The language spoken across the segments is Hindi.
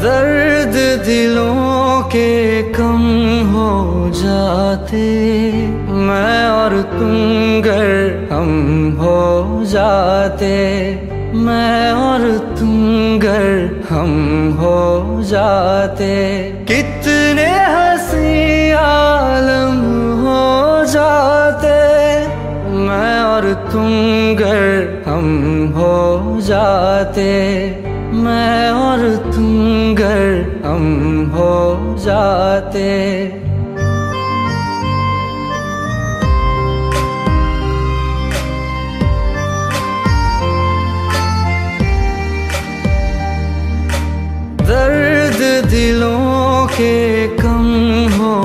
दर्द दिलों के कम हो जाते, मैं और तुम गर हम हो जाते, मैं और तुम गर हम हो जाते, कितने हंसी आलम हो जाते, मैं और तुम गर हम हो जाते, मैं और तुम गर हम हो जाते। दर्द दिलों के कम हो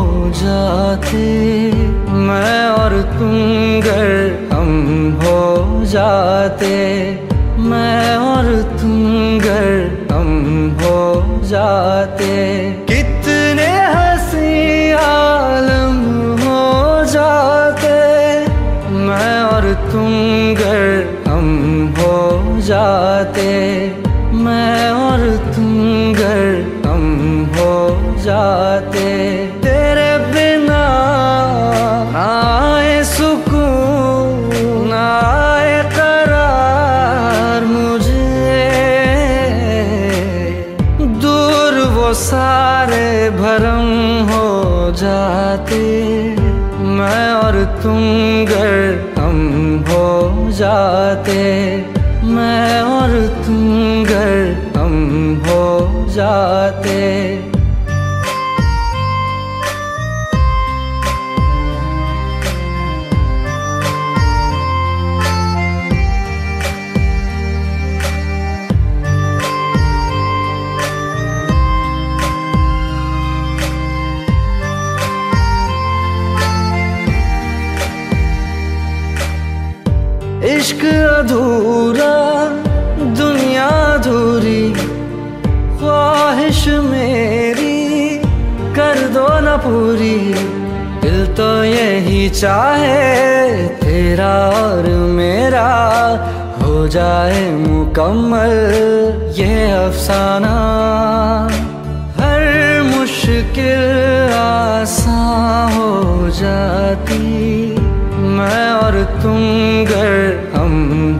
जाते, मैं और तुम गर हम हो जाते, मैं और तुम गर हम हो जाते, कितने हंसी आलम हो जाते, मैं और तुम गर हम हो जाते, मैं और तुम गर हम हो जाते। तेरे बिना ना आए सुकून ना आए करार मुझे, दूर वो सारे भरम हो जाते, मैं और तुम गर हम हो जाते, मैं और तुम गर हम हो जाते। इश्क अधूरा दुनिया अधूरी, ख्वाहिश मेरी कर दो न पूरी, दिल तो यही चाहे तेरा और मेरा हो जाए मुकम्मल ये अफसाना, हर मुश्किल आसान हो जाती, मैं और तुम गर हम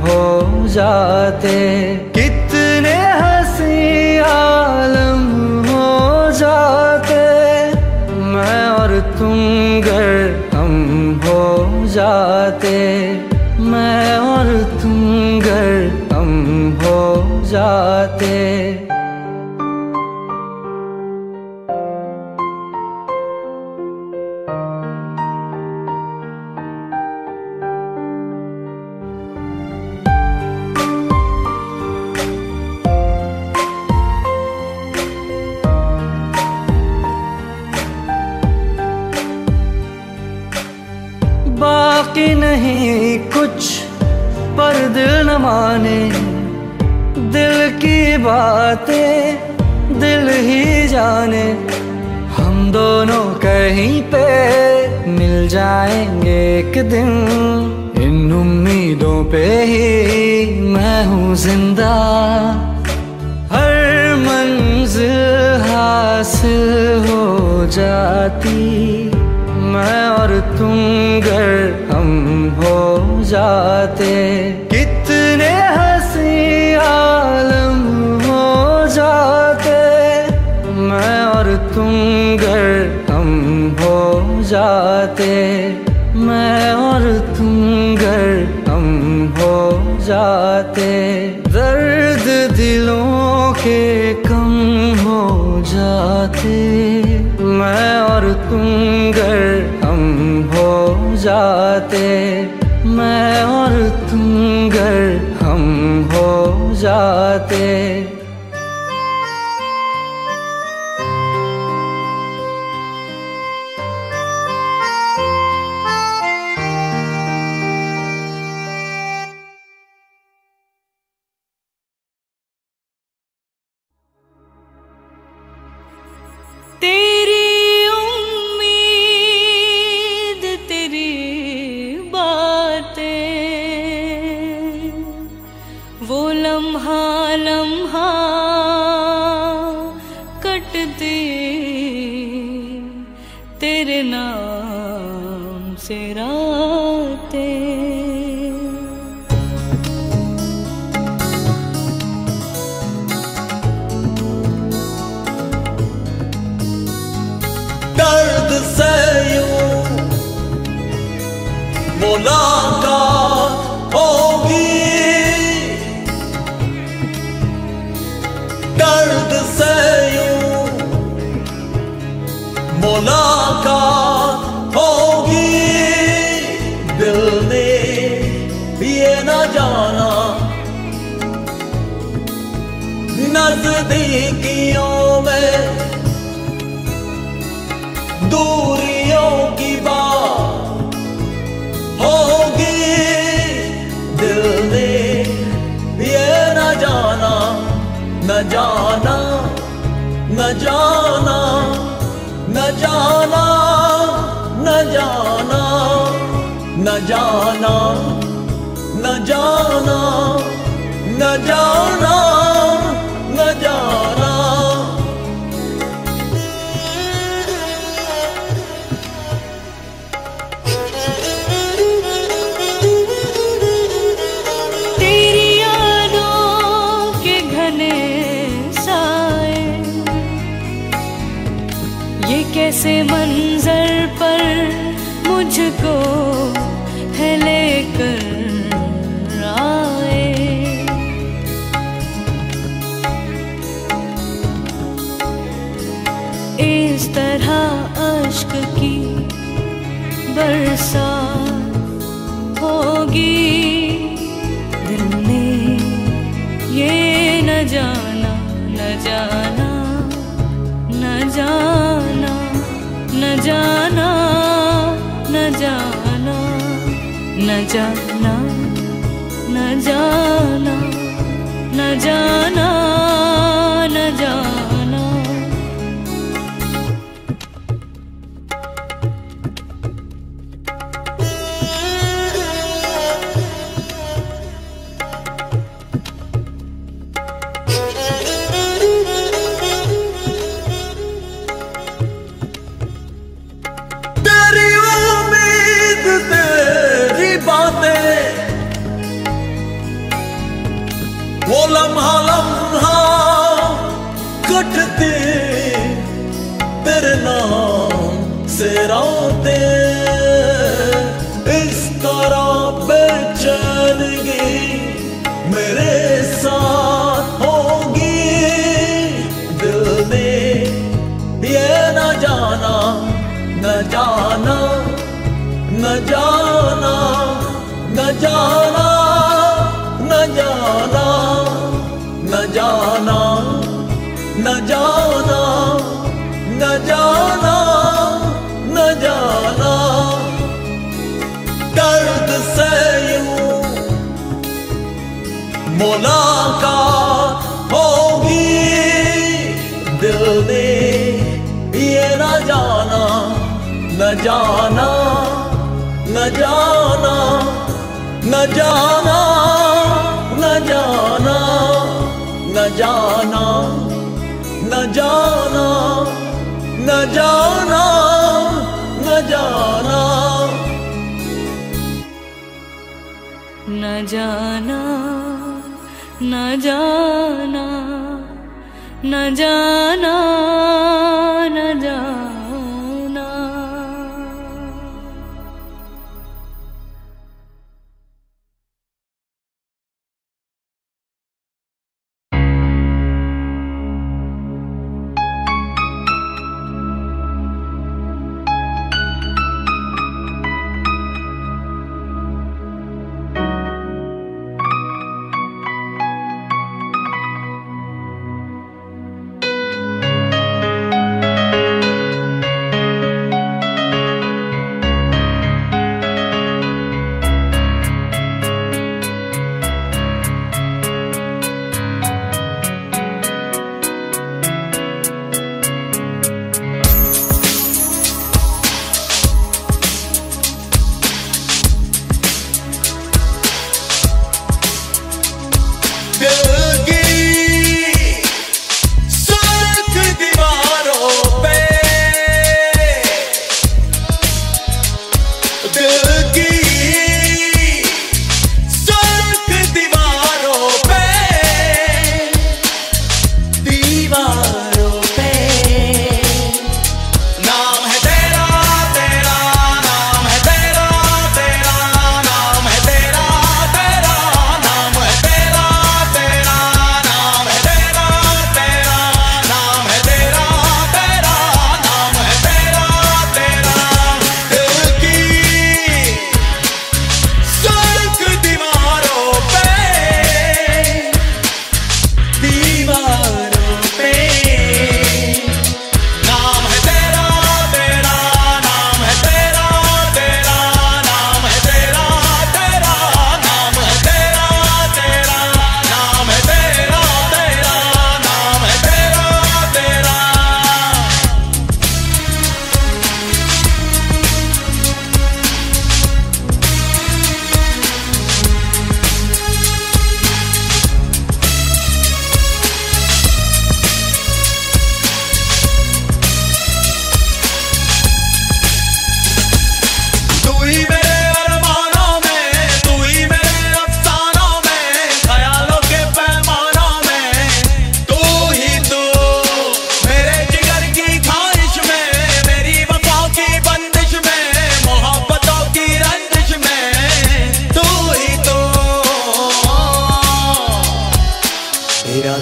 हो जाते, कितने हंसी आलम हो जाते, मैं और तुम गर हम हो जाते, मैं और तुम गर हम हो जाते। बाकी नहीं कुछ पर दिल न माने, दिल की बातें दिल ही जाने, हम दोनों कहीं पे मिल जाएंगे एक दिन, इन उम्मीदों पे ही मैं हूँ जिंदा, हर मंजिल हासिल हो जाती, मैं और तुम गर हम हो जाते, कितने हंसी आलम हो जाते, मैं और तुम गर हम हो जाते, मैं और तुम गर हम हो जाते। दर्द दिलों के कम हो जाते, मैं और तुम गर हम हो जाते, मैं और तुम गर हम हो जाते। मुलाकात होगी, दर्द से यूं मुलाकात होगी। दिल ने ये न जाना नजदीकियों में दूरियों की बात होगी। दिल ने ये न जाना, न जाना, न जाना, न जाना, न जाना, न जाना, न जाना, न जाना, न जाना। तेरी यादों के घने साए ये कैसे मंजर पर मुझको है लेकर आए। इस तरह अश्क की बरसात होगी। दिल ने ये न जाना, न जाना, न जाना, न जाना, न जाना, न जाना, न जाना, न जाना, न जाना। तेरी उम्मीद, तेरी बातें, वो लम्हा लम्हा कटते तेरे नाम से रातें। इस तरह बेचैनगी मेरे साथ होगी। दिल ने ये न जाना, न जाना, न जाना, न जाना, न जाना, न जाना, न जाना, न जाना, न जाना। दर्द से यूं मुलाकात होगी। दिल ने ये न जाना, न जाना, न जाना, न जाना, न जाना, न जाना, न जाना, न जाना, न जाना। न जाना, न जाना, न जाना, न जाना।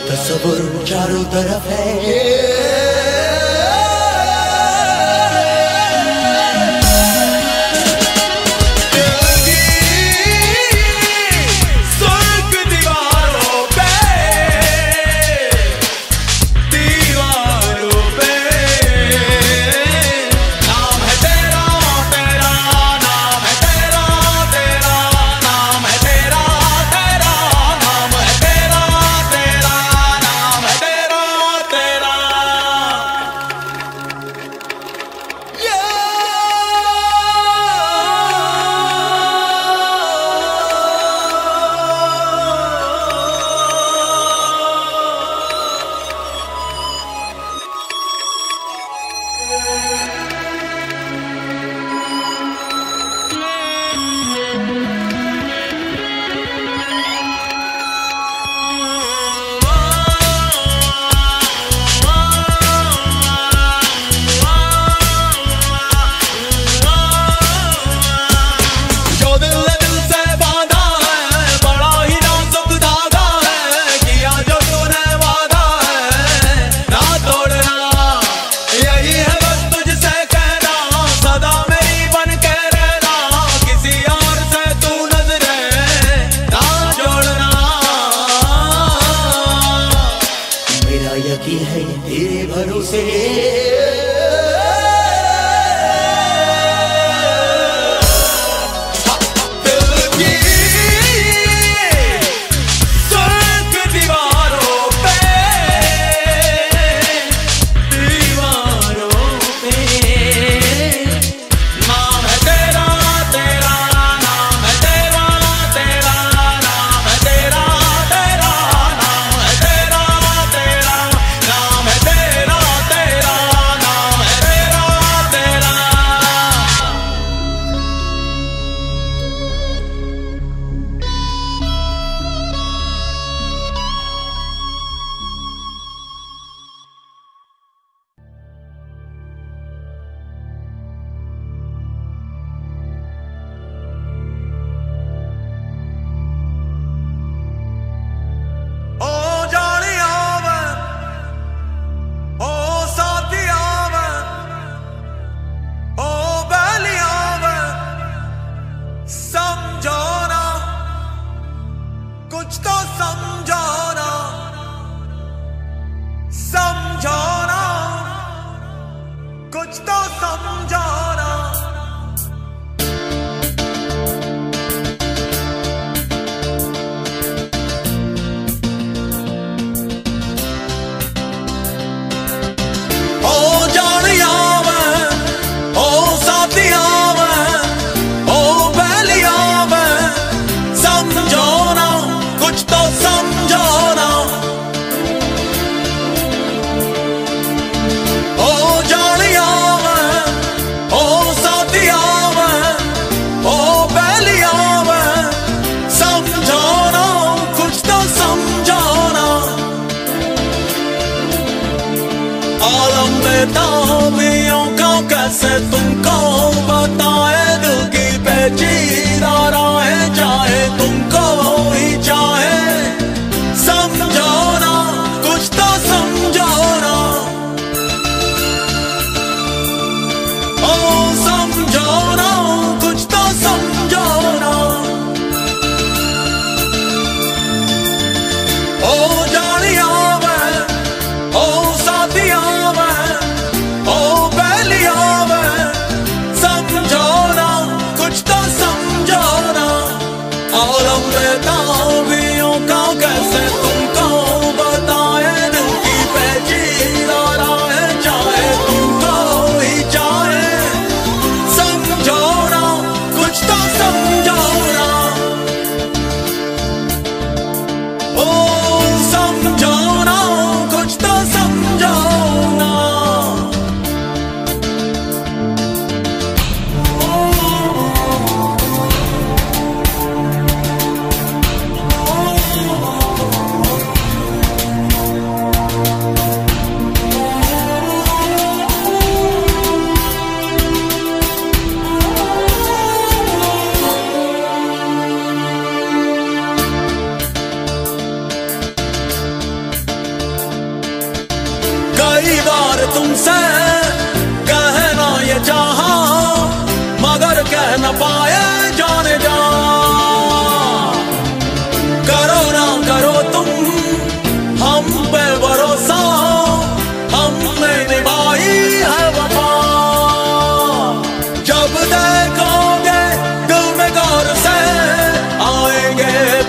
तस्वुर चारों तरफ है। यकीन है तेरे भरोसे कुछ तो समझाना। ओ जानिया मैं, ओ साथिया मैं, ओ पहलिया मैं, समझाना कुछ तो समझाना। आलम में ताबियों का कैसे तुमको बताए, दिल की पेचीदा राहें चाहे तुमको ही चाहे, समझाना कुछ तो समझाना। ओ समझाना कुछ तो समझाना। ओ जानिया मैं, ओ साथिया मैं, ओ पहलिया मैं,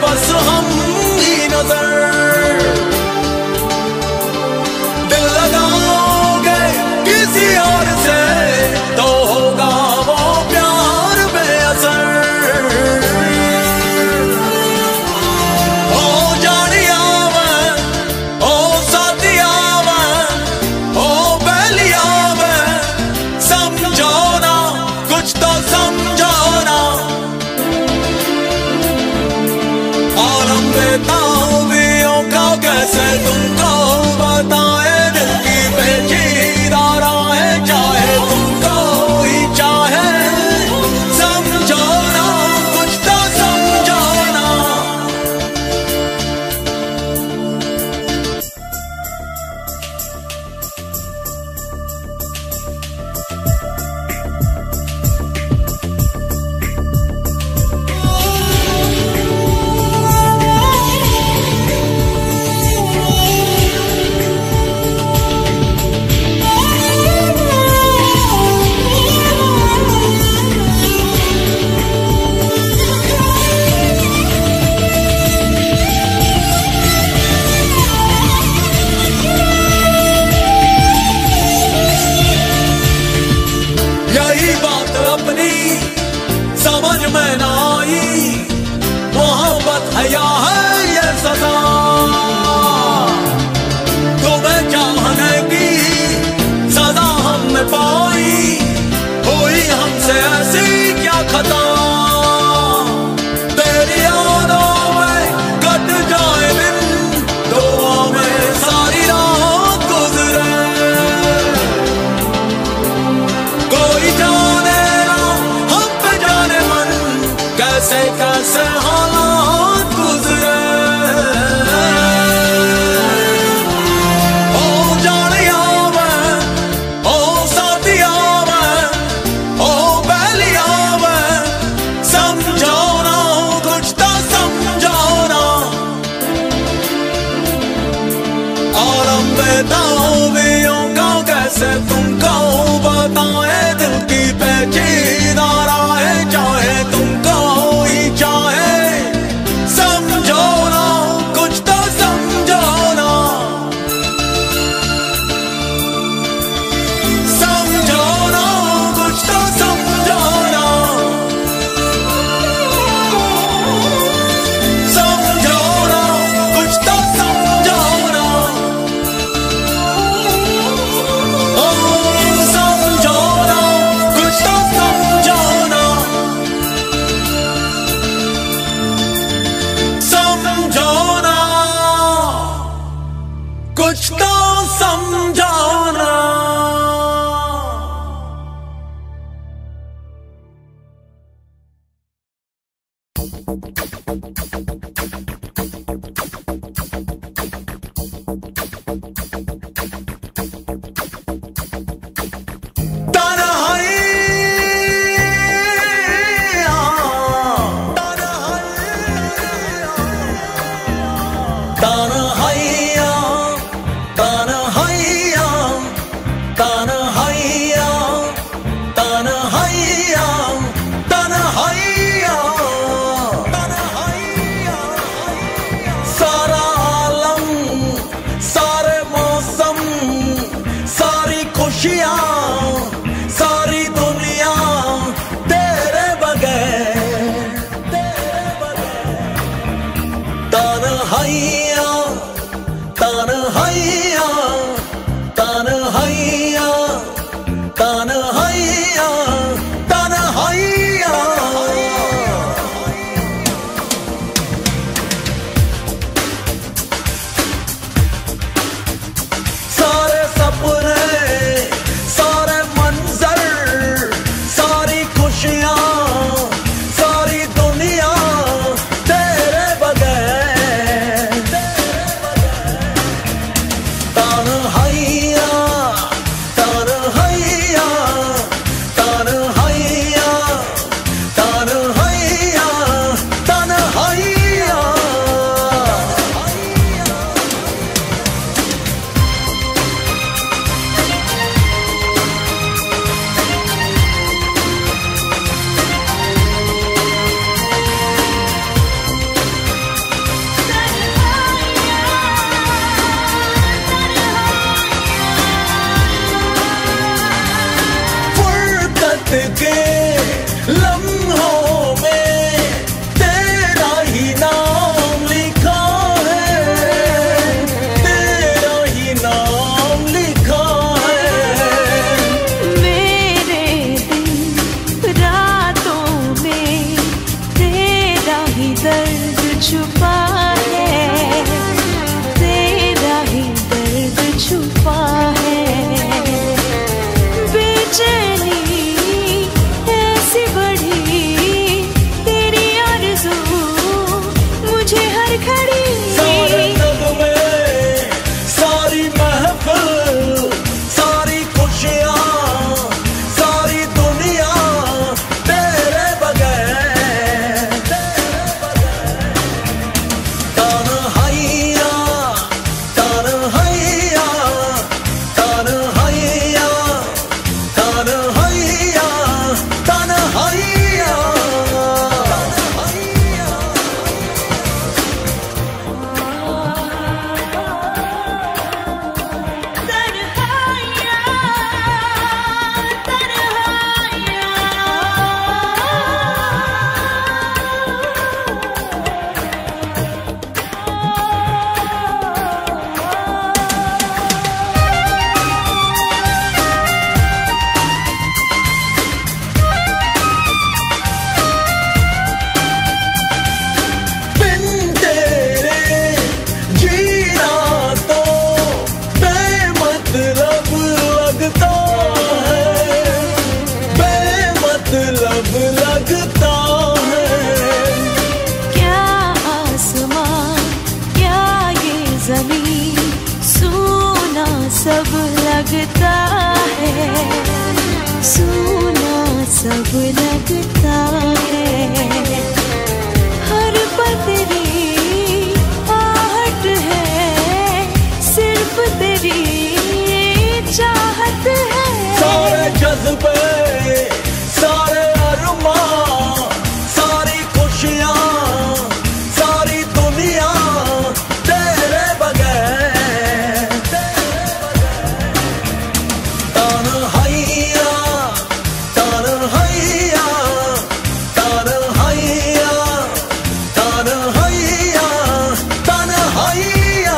बस हम ही नजर। दिल लगाओगे किसी और से तो होगा वो प्यार बेअसर। ओ जानिया मैं, ओ साथिया मैं, ओ पहलिया मैं, समझो ना कुछ तो समझो ना। आलम बेताबियों का कैसे तुमको बताए, दिल की पेचीदा राहें चाहे तुमको ही चाहे। समझो ना कुछ तो समझो ना। यही बात अपनी समझ में ना आई, मोहब्बत है या है ये सजा। तुम्हें चाहने की सजा हमने पाई, हुई हमसे ऐसी क्या खता। तेरी यादों में कट जाए दिन, दुआ में सारी रात गुजरे। कोई जाने ना हम पे जाने मन, कैसे कैसे हालात गुजरे। ओ जानिया मैं, ओ साथिया मैं, ओ पहलिया मैं, समझो ना कुछ तो समझो ना। आलम बेताबियों का कैसे तुमको बताए, दिल की पेचीदा राहें चाहे तुमको ही चाहे। समझो ना कुछ तो समझो ना। समझो ना कुछ तो समझो ना। समझो ना कुछ तो समझो ना। ओ समझो ना कुछ तो समझो ना। समझो ना कुछ तो समझो ना। तन्हाइया तन्हाइया तन्हाइया तन्हाइया तन्हाइया तन्हाइया। सारा आलम, सारे मौसम, सारी खुशियाँ, सारी दुनिया तेरे बगैर, तेरे बगैर। तन्हाइया तन्हाइया तन्हाइया तन्हाइया तन्हाइया। सारे सपने, सारे मंजर, सारी खुशियाँ, सारी दुनिया तेरे बगैर, तेरे बगैर। सूना सब लगता है, हर पतरी आहट है, सिर्फ तेरी चाहत है। सारे जज्बे, सारे अरमां, सारी खुशियां, सारी दुनिया तेरे बगैर। तन्हाइया, तन्हाइया, तन्हाइया, तन्हाइया, तन्हाइया।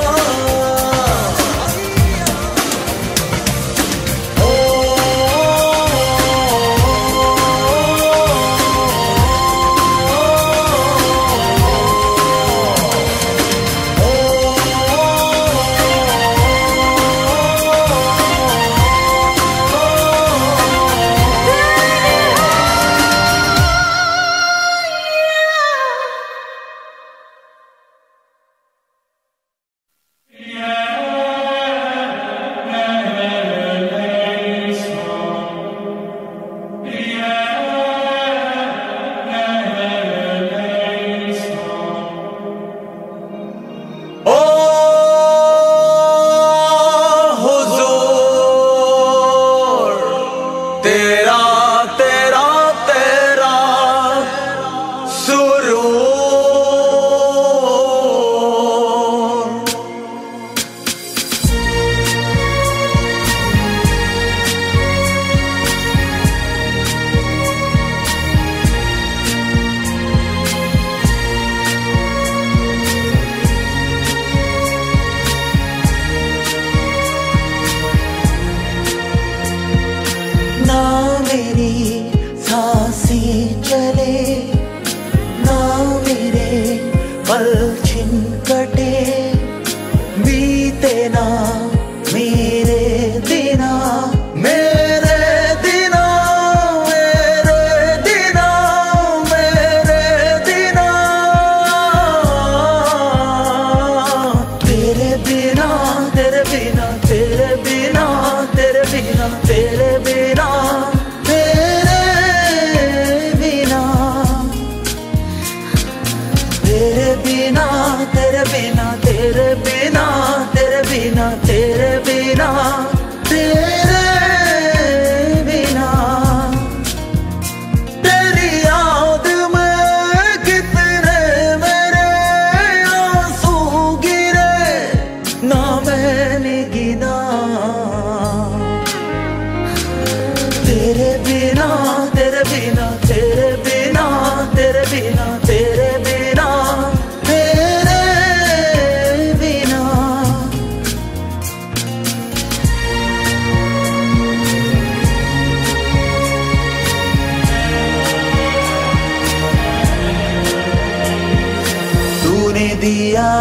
दिया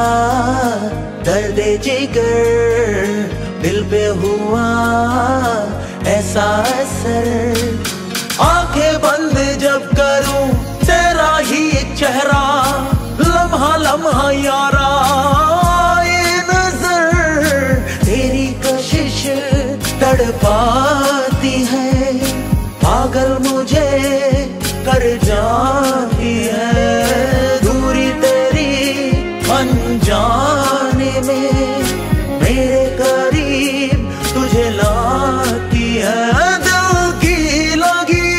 दर्द जिगर, दिल पे हुआ ऐसा असर। आंखें बंद जब करूं तेरा ही एक चेहरा, लम्हा लम्हा यारा ये नजर। तेरी कशिश तड़पाती है, पागल मुझे कर जाती है। दूरी तेरी अनजाने में मेरे करीब तुझे लाती है। दिल की लगी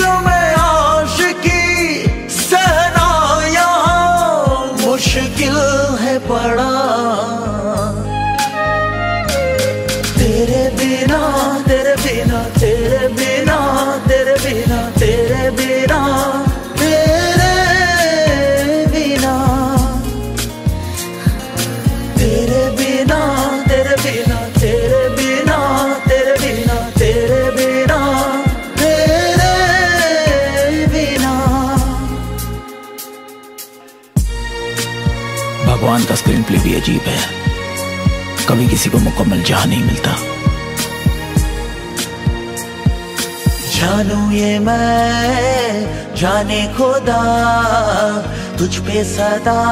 जो मैं आशिकी सहना यहाँ मुश्किल है पड़ा। तेरे बिना तेरे बिना तेरे बिना तेरे बिना तेरे बिना तेरे बिना तेरे बिना तेरे बिना तेरे बिना तेरे बिना तेरे बिना। भगवान का स्क्रीन प्ले भी अजीब है, कभी किसी को मुकम्मल जहां नहीं मिलता। जानू ये मैं जाने खुदा, तुझ पे सदा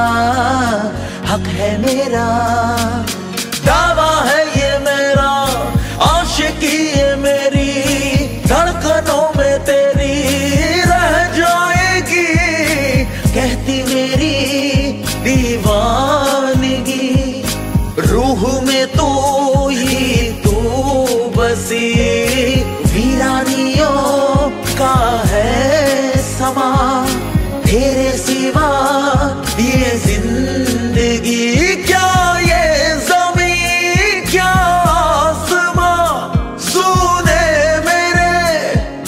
हक है मेरा। दावा है ये मेरा, आशिकी ये मेरी, मेरी दीवानगी, रूह में तू ही तू बसी, वीरानियों का है समा, तेरे सिवा ये जिंदगी क्या, ये ज़मीं क्या आसमां, सूने मेरे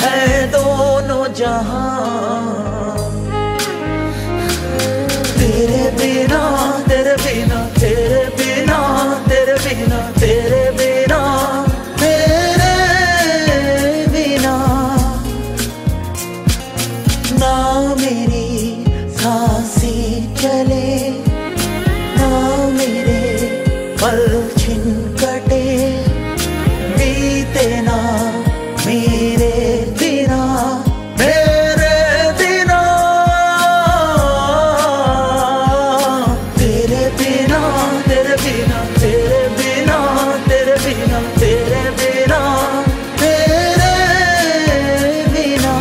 है दोनों जहां। तेरे बिना तेरे बिना तेरे बिना तेरे बिना तेरे बिना तेरे बिना ना मेरी सांसें चले, ना मेरे पल छिन कटे, बीते ना मेरे बिना मेरे बिना, तेरे बिना तेरे बिना तेरे बिना तेरे बिना तेरे बिना तेरे बिना।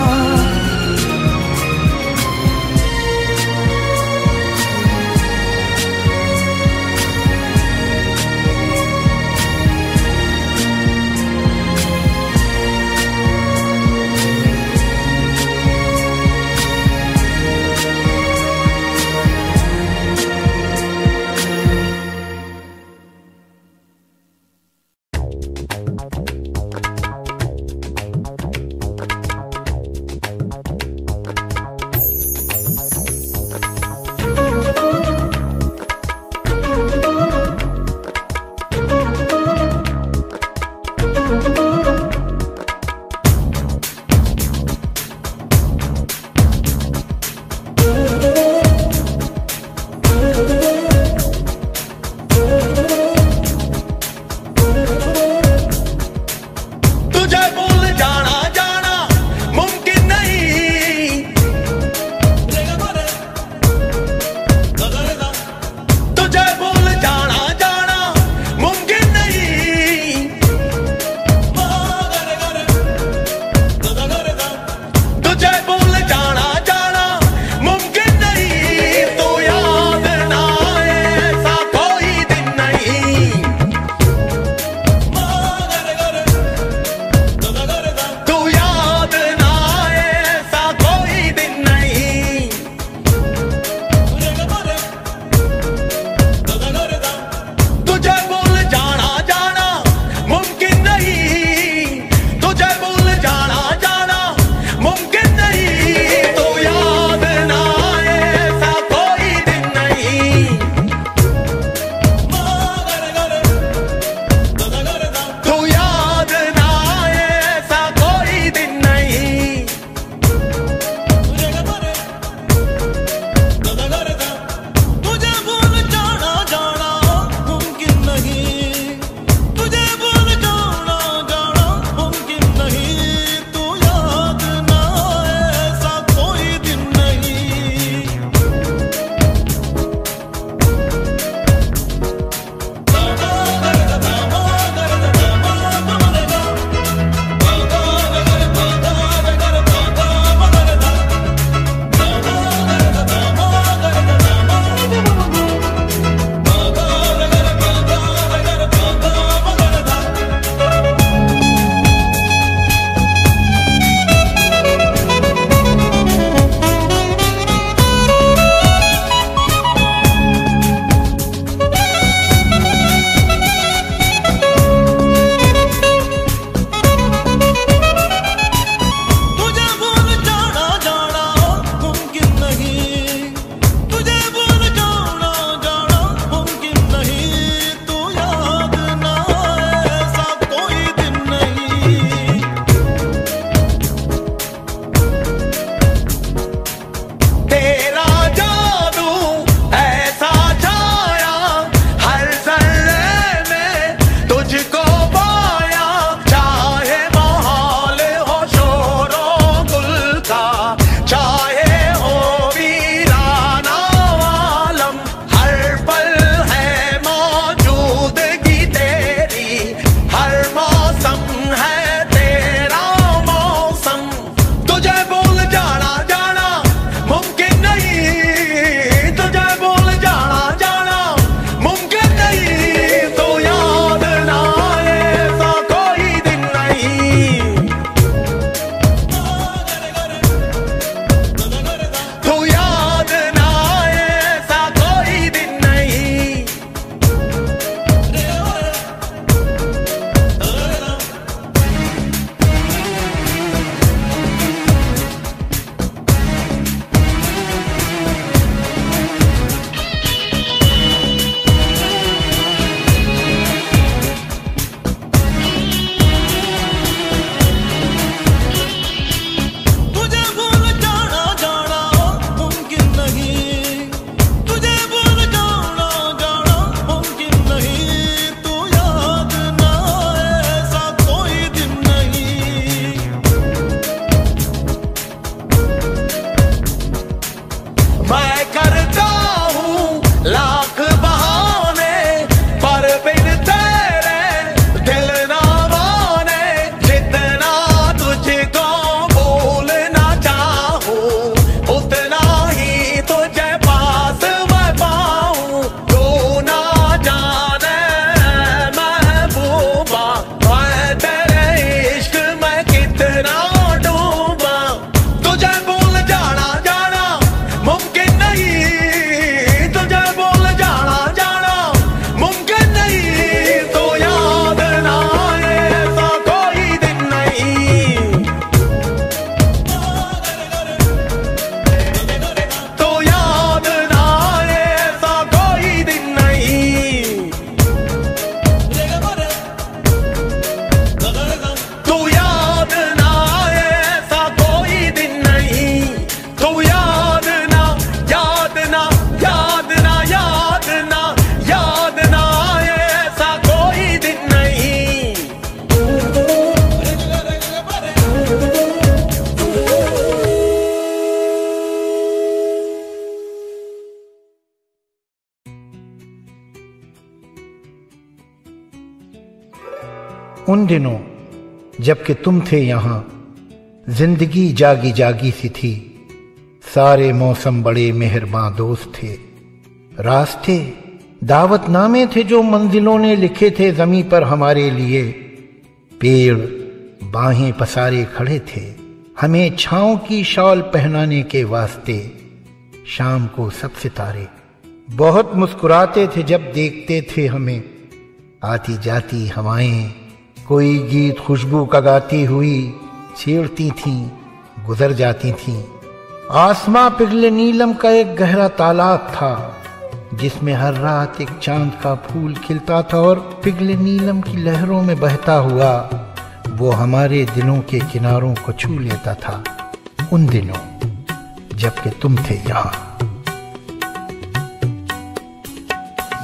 उन दिनों जबकि तुम थे यहाँ, जिंदगी जागी जागी सी थी। सारे मौसम बड़े मेहरबान दोस्त थे। रास्ते दावतनामे थे जो मंजिलों ने लिखे थे जमी पर हमारे लिए। पेड़ बाहें पसारे खड़े थे हमें छांव की शॉल पहनाने के वास्ते। शाम को सब सितारे बहुत मुस्कुराते थे जब देखते थे हमें। आती जाती हवाएं कोई गीत खुशबू का गाती हुई छेड़ती थीं, गुजर जाती थीं। आसमां पिघले नीलम का एक गहरा तालाब था जिसमें हर रात एक चांद का फूल खिलता था और पिघले नीलम की लहरों में बहता हुआ वो हमारे दिलों के किनारों को छू लेता था। उन दिनों जबकि तुम थे यहाँ।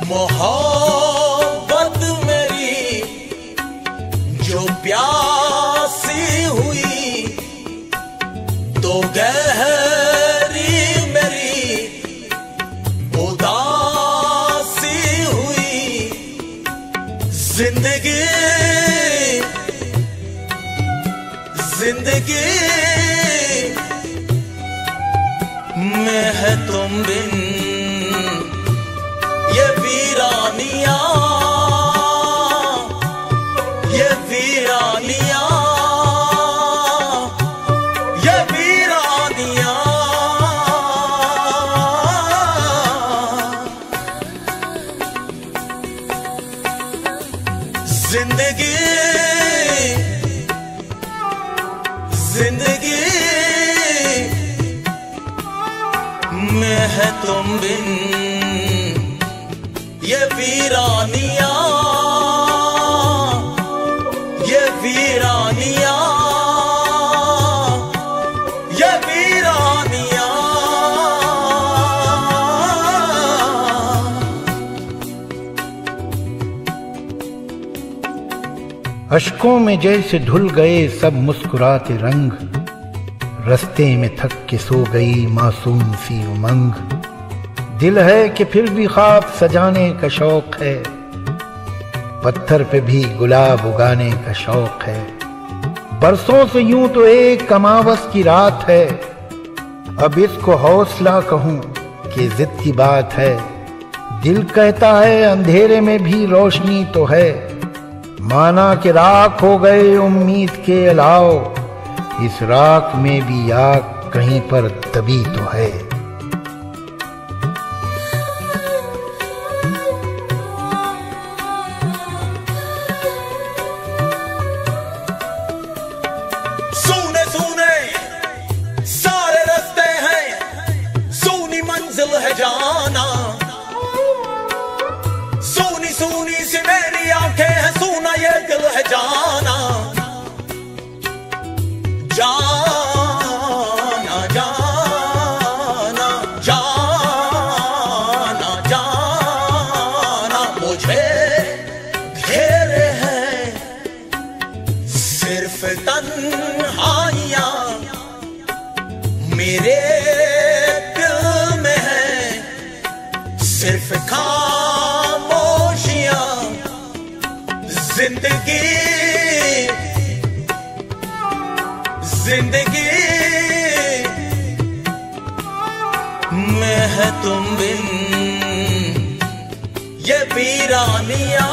मोहब्बत मेरी जो प्यासी हुई तो गहरी मेरी उदासी हुई। जिंदगी जिंदगी में है तुम बिन ये वीरानिया, ये वीरानिया, ये वीरानिया। जिंदगी जिंदगी में है तुम बिन ये वीरानिया, ये वीरानिया, ये वीरानिया। अश्कों में जैसे धुल गए सब मुस्कुराते रंग। रस्ते में थक के सो गई मासूम सी उमंग। दिल है कि फिर भी ख्वाब सजाने का शौक है। पत्थर पे भी गुलाब उगाने का शौक है। बरसों से यूं तो एक अमावस की रात है। अब इसको हौसला कहूं कि जिद की बात है। दिल कहता है अंधेरे में भी रोशनी तो है। माना कि राख हो गए उम्मीद के अलाव। इस राख में भी आग कहीं पर दबी तो है। सूने सूने सारे रास्ते हैं, सूनी मंजिल है जाना। सूनी सूनी सी मेरी आंखें हैं, सूना ये दिल है जाना। जाना जाना जाना जाना मुझे घेरे हैं सिर्फ तन्हाइयां मेरे दिल में है। सिर्फ खामोशियां जिंदगी जिंदगी में है तुम बिन ये वीरानिया,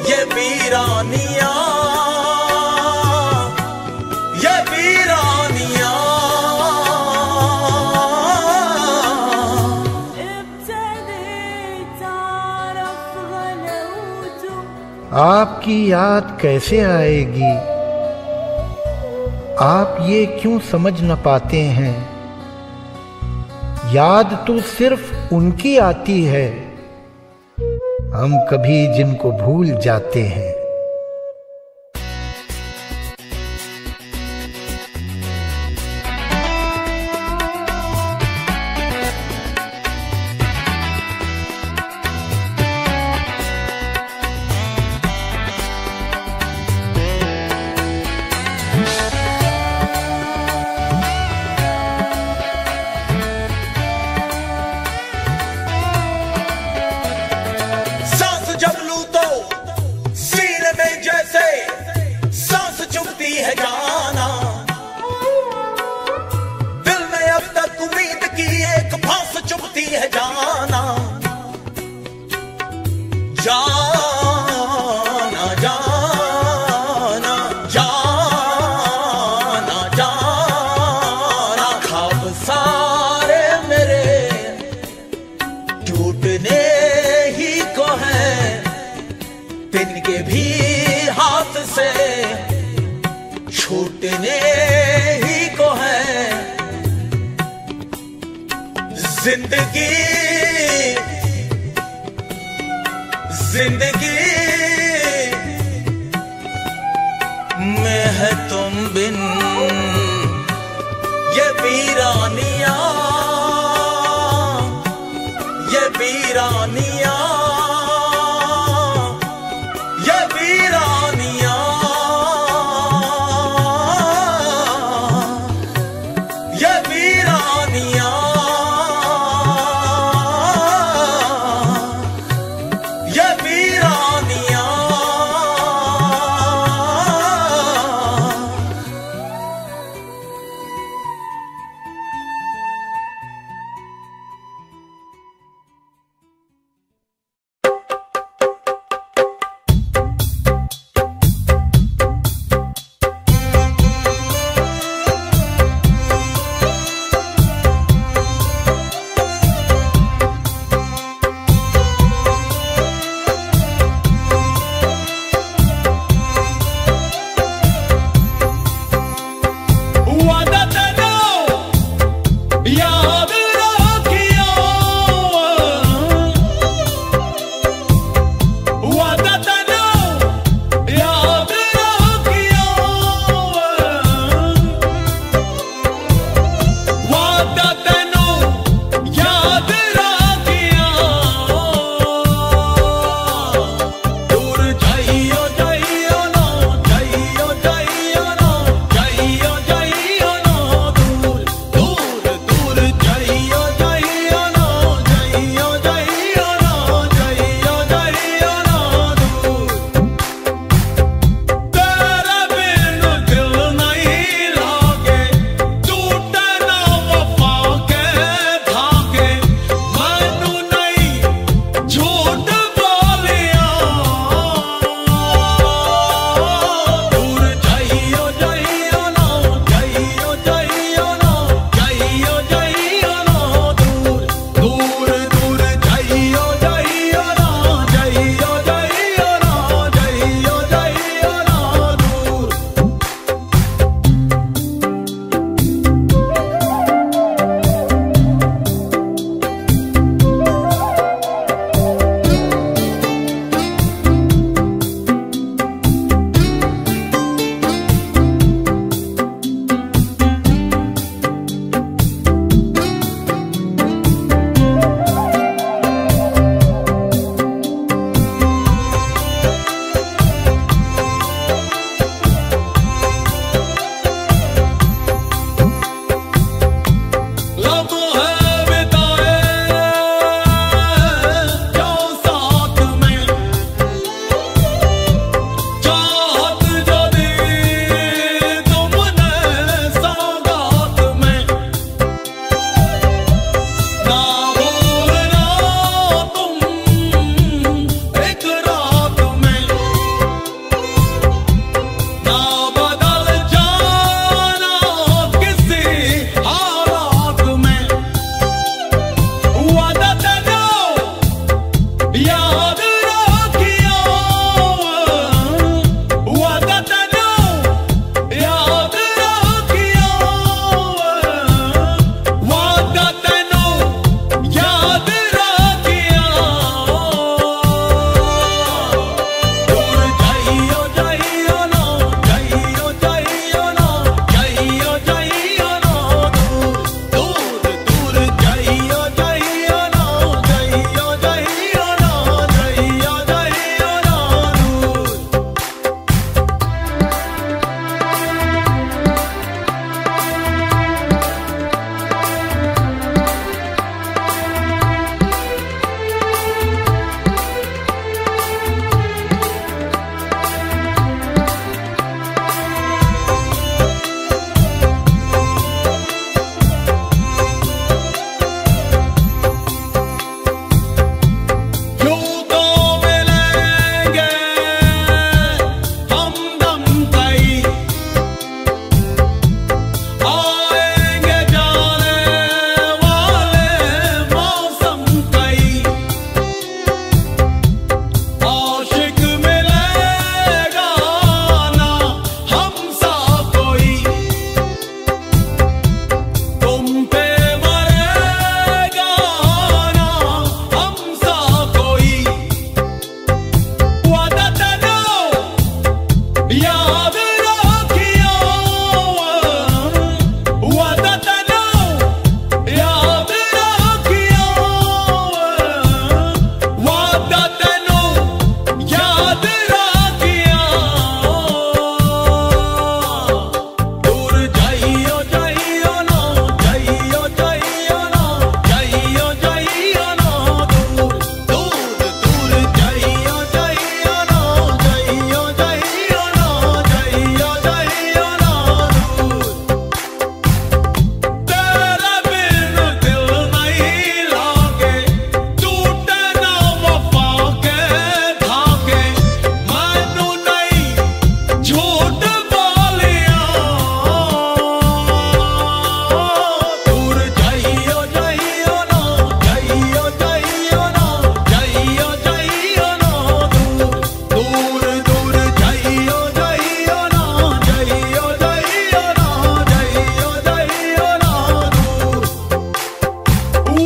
ये वीरानिया, ये वीरानिया। आपकी याद कैसे आएगी, आप ये क्यों समझ न पाते हैं। याद तो सिर्फ उनकी आती है, हम कभी जिनको भूल जाते हैं। जिंदगी जिंदगी में है तुम बिन ये वीरानिया, ये वीरानिया, ये वीरानिया, ये वीरानिया, ये वीरानिया।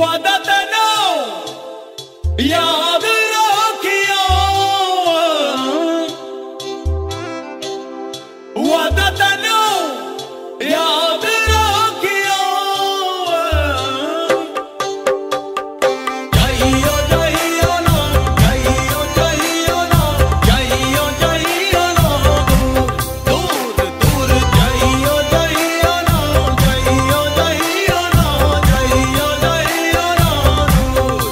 वादा तेनो याद रखियो, वादा तेनो याद रखियो। जाइयो जाइयो ना, जाइयो जाइयो ना, जाइयो जाइयो ना, दूर दूर जाइयो जाइयो ना, जाइयो जाइयो ना, जाइयो जाइयो ना दूर।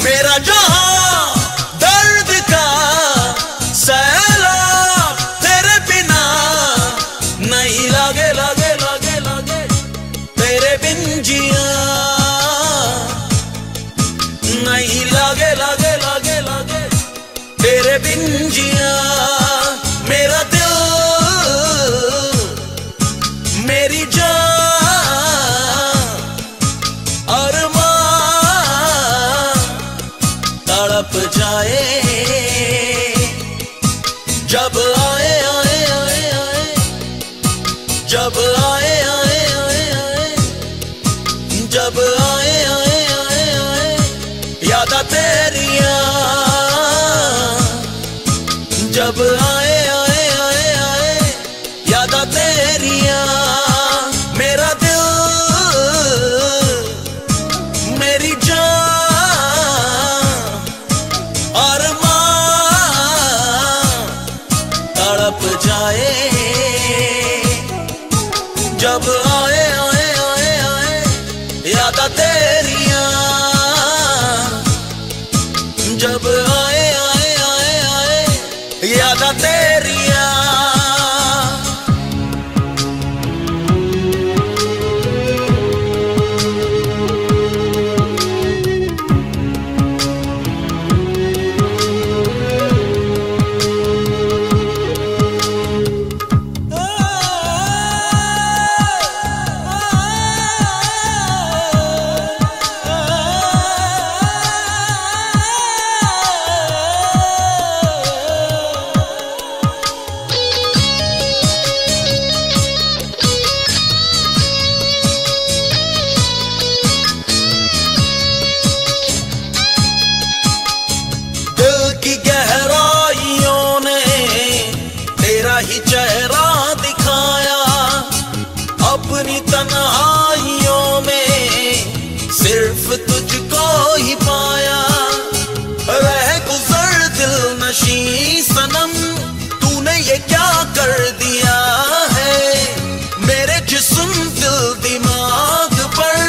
मेरा जहां दर्द का सैलाब तेरे बिना नहीं लागे लागे लागे लागे, तेरे बिन जिया नहीं लागे लागे लागे लागे, तेरे बिन जिया। मेरा दिल मेरी जान अरमान तड़प जाए जब आए आए आए आए, जब आए आए आए आए, जब आए आए आए आए, यादा तेरिया जब आए आए आए आए, यादा तेरिया। मेरा दिल मेरी जान अरमान तड़प जाए जब आए आए आए आए, यादा तेरिया जब आए आए आए आए, यादा तेरिया। दिल की गहराइयों ने तेरा ही चेहरा दिखाया, अपनी तन्हाइयों में सिर्फ तुझको ही पाया। रह गुजर दिल नशी सनम, तूने ये क्या कर दिया है मेरे जिस्म दिल दिमाग पर,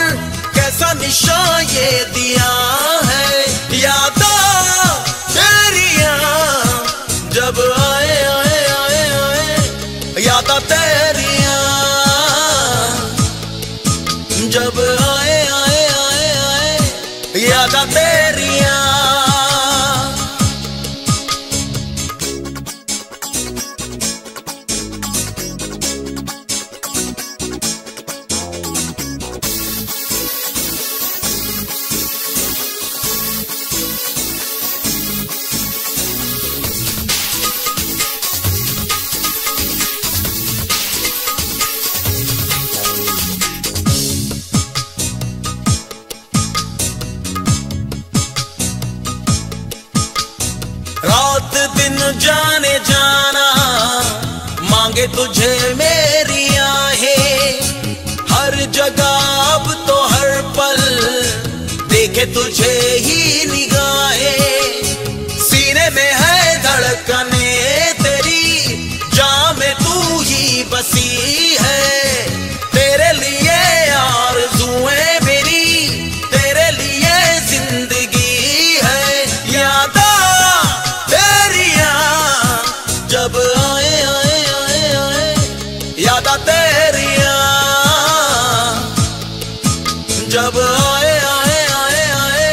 कैसा निशा ये दिया है। यादा तेरिया जब आए आए आए आए, यादा तेरिया जब आए आए आए आए, यादा तेरिया। रात दिन जाने जाना मांगे तुझे मेरी आहें, हर जगह अब तो हर पल देखे तुझे ही निगाहें। सीने में है धड़कने तेरी, जान में तू ही बसी है। तेरे लिए आरज़ुएं मेरी, तेरे लिए जिंदगी है। यादा तेरिया जब आए आए आए आए, यादा तेरिया जब आए आए आए आए,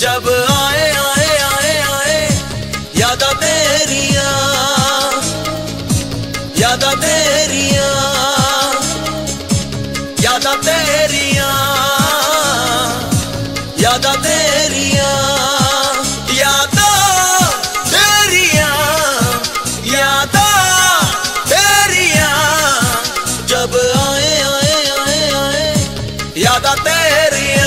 जब आए आए आए आए यादा तेरिया, यादा तेरिया, यादा तेरिया, यादा तेरिया, यादा तेरिया, यादा तेरिया, जब आए आए आए आए यादा तेरिया।